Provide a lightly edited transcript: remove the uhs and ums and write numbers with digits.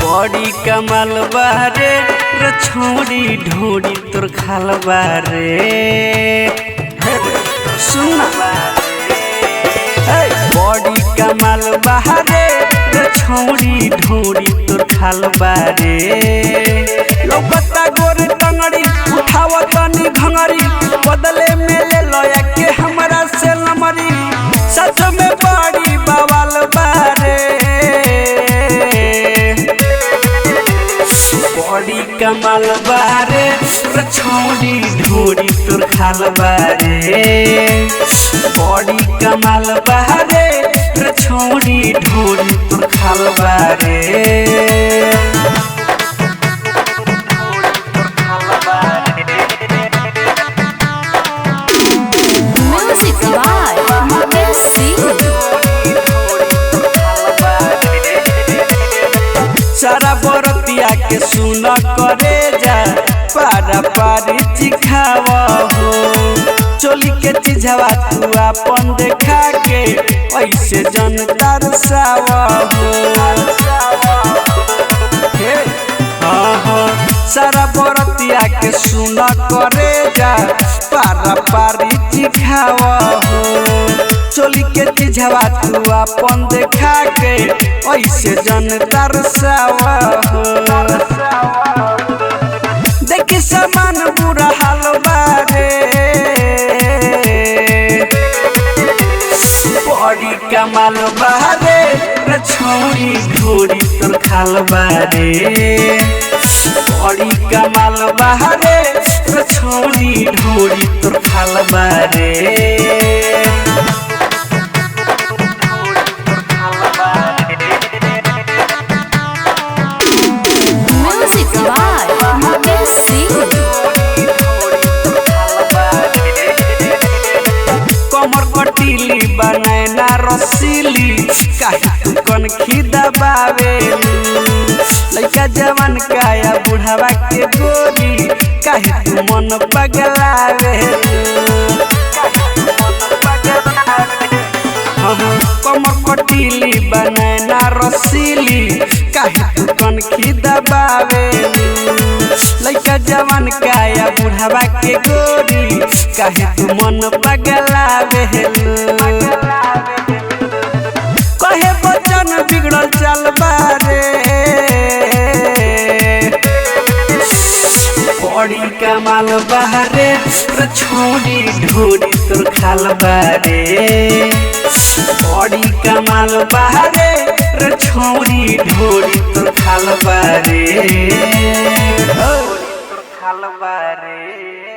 बड़ी कमाल बारे रे छोड़ी ढोड़ी तोर खाल बारे सुना बड़ी कमाल बारे रे छोड़ी ढोड़ी तोर खाल बारे लोगता गोर टंगड़ी उठाव तनी घंगरी बदले में ले लया के हमरा से लमरी सच में बड़ी बवाल बारे बड़ी कमाल बारे छोड़ी ढोड़ी तोर खाल बारे बड़ी कमाल बारे छोड़ी ढोड़ी तोर खाल बारे Music by Mukesh Singh। सारा बरतिया के सुन करे जा पारा पारी चिखाव हो चोली के चिझवा तू अपन देखा के ऐसे जन तरसाव हो सारा बरतिया के सुन करे जा पारा पारी चिखाव हो चोली के चिझवा तू अपन देखा के ऐसे जन तरसाव हो देखी समान बुरा हाल बारे बड़ी कमाल बारे छोड़ी ढोड़ी तोर खाल बारे बड़ी कमाल बारे छोड़ी ढोड़ी तोर खाल बारे Music by Mukesh Singh। कमर कटीली बनैना रसीली काहे तू कन खिदा बावेलू लइका जवान काया बुढ़ावा के गोरी काहे तू मन पगलावेलू कमर कटीली बनैना रसीली काहे तू कन खिदा बावेलू लइका जवान काया बुढ़ावा के गोरी काहे तू मन पगलावेलू कहे बचन बिगड़ल चल बारे बड़ी कमाल बारे छोड़ी ढोड़ी तोर खाल बारे बड़ी कमाल बारे छोड़ी ढोड़ी तोर खाल बारे खाल बारे।